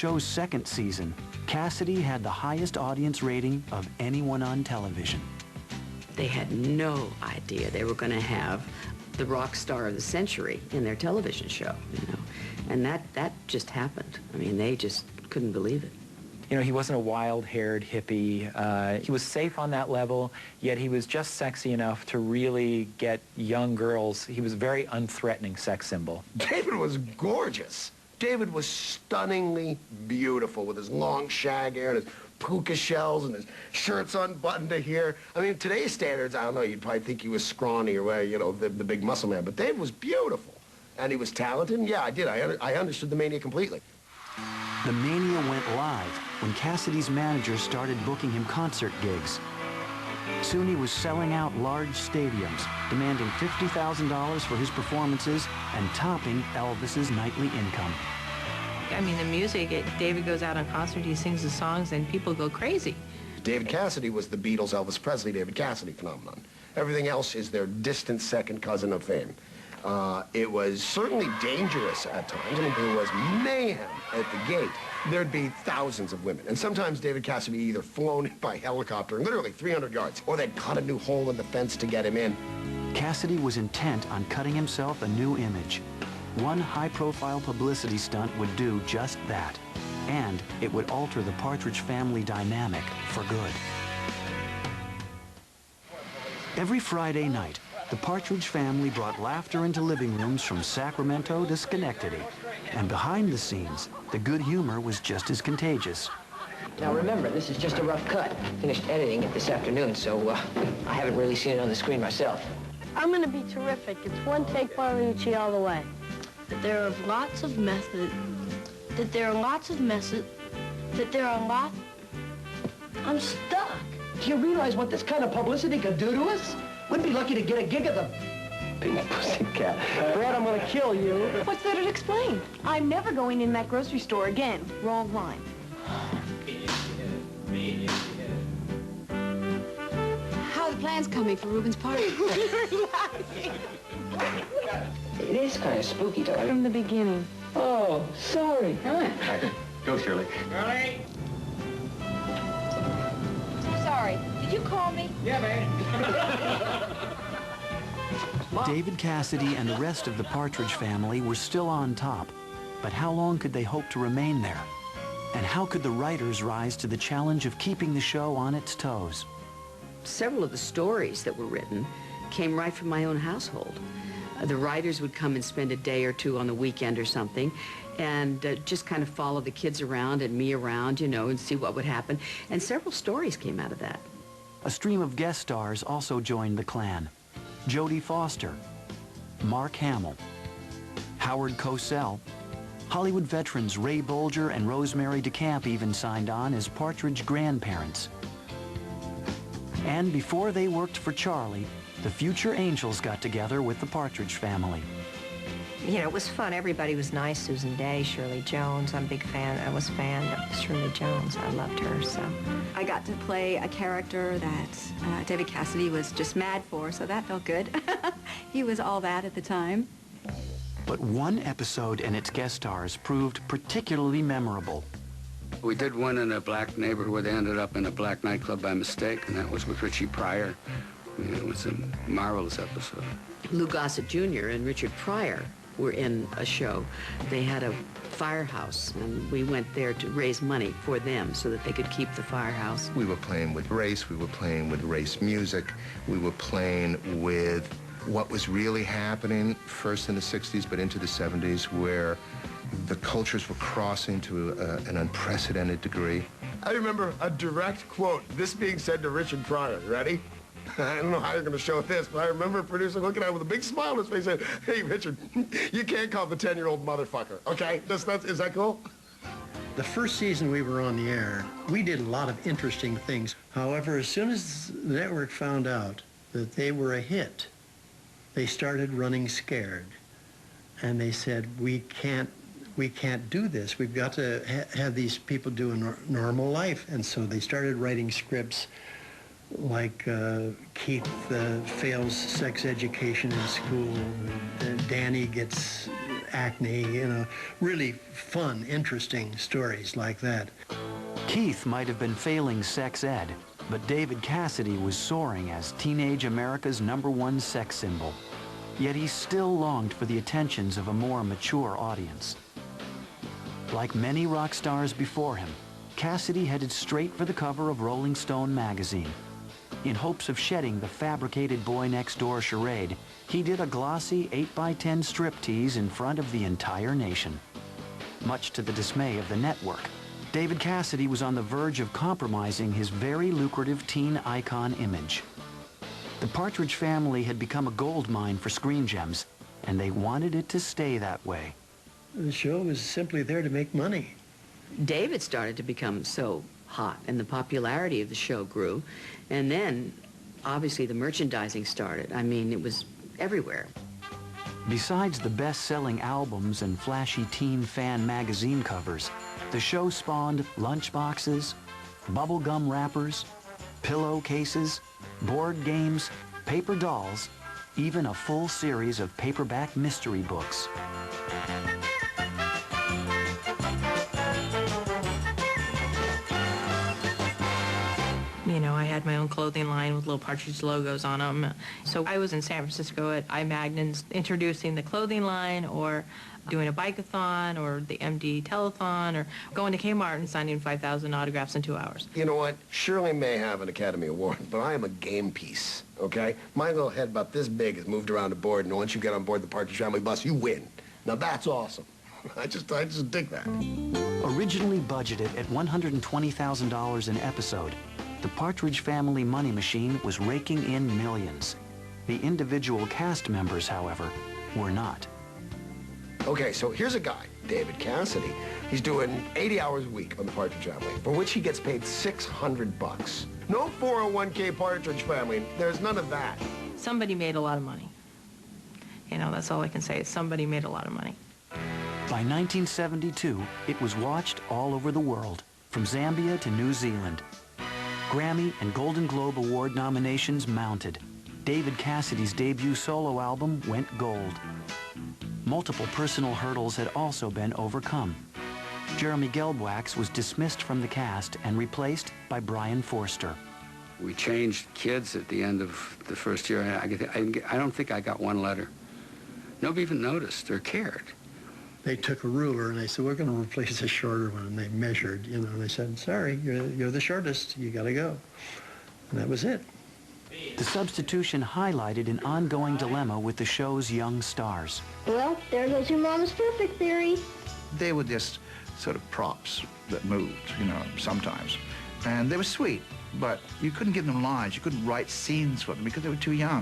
show's second season, Cassidy had the highest audience rating of anyone on television. They had no idea they were going to have the rock star of the century in their television show, you know. And that just happened. I mean, they just couldn't believe it. You know, he wasn't a wild-haired hippie. He was safe on that level, yet he was just sexy enough to really get young girls. He was a very unthreatening sex symbol. David was gorgeous. David was stunningly beautiful with his long shag hair and his puka shells and his shirts unbuttoned to here. I mean, today's standards, I don't know, you'd probably think he was scrawny or, you know, the big muscle man. But Dave was beautiful. And he was talented. And yeah, I did. I understood the mania completely. The mania went live when Cassidy's manager started booking him concert gigs. Soon he was selling out large stadiums, demanding $50,000 for his performances and topping Elvis's nightly income. I mean, the music, David goes out on concert, he sings the songs, and people go crazy. David Cassidy was the Beatles, Elvis Presley, David Cassidy phenomenon. Everything else is their distant second cousin of fame. It was certainly dangerous at times. I mean, there was mayhem at the gate. There'd be thousands of women. And sometimes David Cassidy either flown in by helicopter, literally 300 yards, or they'd cut a new hole in the fence to get him in. Cassidy was intent on cutting himself a new image. One high-profile publicity stunt would do just that. And it would alter the Partridge family dynamic for good. Every Friday night, the Partridge family brought laughter into living rooms from Sacramento to Schenectady. And behind the scenes, the good humor was just as contagious. Now remember, this is just a rough cut. Finished editing it this afternoon, so I haven't really seen it on the screen myself. I'm going to be terrific. It's one take Bartolucci all the way. That there are lots of methods. That there are lots of methods. That there are lots... I'm stuck. Do you realize what this kind of publicity could do to us? We'd be lucky to get a gig at the Pink Pussycat. Brad, I'm gonna kill you. What's there to explain? I'm never going in that grocery store again. Wrong line. How are the plans coming for Ruben's party? It is kind of spooky, don't it? From the beginning. Oh, sorry. Come on. Go, Shirley. Shirley! Sorry. Did you call me? Yeah, babe. David Cassidy and the rest of the Partridge family were still on top. But how long could they hope to remain there? And how could the writers rise to the challenge of keeping the show on its toes? Several of the stories that were written came right from my own household. The writers would come and spend a day or two on the weekend or something and just kind of follow the kids around and me around, you know, and see what would happen. And several stories came out of that. A stream of guest stars also joined the clan. Jodie Foster, Mark Hamill, Howard Cosell, Hollywood veterans Ray Bolger and Rosemary DeCamp even signed on as Partridge grandparents. And before they worked for Charlie, the future Angels got together with the Partridge family. You know, it was fun. Everybody was nice. Susan Day, Shirley Jones. I'm a big fan. I was a fan of Shirley Jones. I loved her, so. I got to play a character that David Cassidy was just mad for, so that felt good. He was all that at the time. But one episode and its guest stars proved particularly memorable. We did one in a black neighborhood. They ended up in a black nightclub by mistake, and that was with Richie Pryor. It was a marvelous episode. Lou Gossett Jr. and Richard Pryor were in a show. They had a firehouse, and we went there to raise money for them so that they could keep the firehouse. We were playing with race. We were playing with race music. We were playing with what was really happening first in the 60s, but into the 70s, where the cultures were crossing to an unprecedented degree. I remember a direct quote, this being said to Richard Pryor. Ready? I don't know how you're going to show this, but I remember a producer looking at him with a big smile on his face saying, hey, Richard, you can't call the 10-year-old motherfucker, okay? Is that cool? The first season we were on the air, we did a lot of interesting things. However, as soon as the network found out that they were a hit, they started running scared. And they said, we can't do this. We've got to have these people do a normal life. And so they started writing scripts like Keith fails sex education in school, Danny gets acne, you know, really fun, interesting stories like that. Keith might have been failing sex ed, but David Cassidy was soaring as teenage America's #1 sex symbol. Yet he still longed for the attentions of a more mature audience. Like many rock stars before him, Cassidy headed straight for the cover of Rolling Stone magazine. In hopes of shedding the fabricated boy-next-door charade, he did a glossy 8x10 striptease in front of the entire nation. Much to the dismay of the network, David Cassidy was on the verge of compromising his very lucrative teen icon image. The Partridge family had become a gold mine for screen gems, and they wanted it to stay that way. The show was simply there to make money. David started to become so hot, and the popularity of the show grew. And then, obviously, the merchandising started. I mean, it was everywhere. Besides the best-selling albums and flashy teen fan magazine covers, the show spawned lunchboxes, bubblegum wrappers, pillowcases, board games, paper dolls, even a full series of paperback mystery books. You know, I had my own clothing line with little Partridge logos on them. So I was in San Francisco at iMagnins introducing the clothing line, or doing a bike-a-thon, or the MD telethon, or going to Kmart and signing 5,000 autographs in 2 hours. You know what? Shirley may have an Academy Award, but I am a game piece, okay? My little head about this big has moved around the board, and once you get on board the Partridge Family bus, you win. Now that's awesome. I just dig that. Originally budgeted at $120,000 an episode, the Partridge Family money machine was raking in millions. The individual cast members, however, were not. Okay, so here's a guy, David Cassidy. He's doing 80 hours a week on the Partridge Family, for which he gets paid $600. No 401k Partridge Family. There's none of that. Somebody made a lot of money. You know, that's all I can say is somebody made a lot of money. By 1972, it was watched all over the world, from Zambia to New Zealand. Grammy and Golden Globe Award nominations mounted. David Cassidy's debut solo album went gold. Multiple personal hurdles had also been overcome. Jeremy Gelbwax was dismissed from the cast and replaced by Brian Forster. We changed kids at the end of the first year. I don't think I got one letter. Nobody even noticed or cared. They took a ruler and they said, we're going to replace the shorter one. And they measured, you know, and they said, sorry, you're the shortest. You got to go. And that was it. The substitution highlighted an ongoing dilemma with the show's young stars. Well, there goes your mama's perfect theory. They were just sort of props that moved, you know, sometimes. And they were sweet, but you couldn't give them lines. You couldn't write scenes for them because they were too young.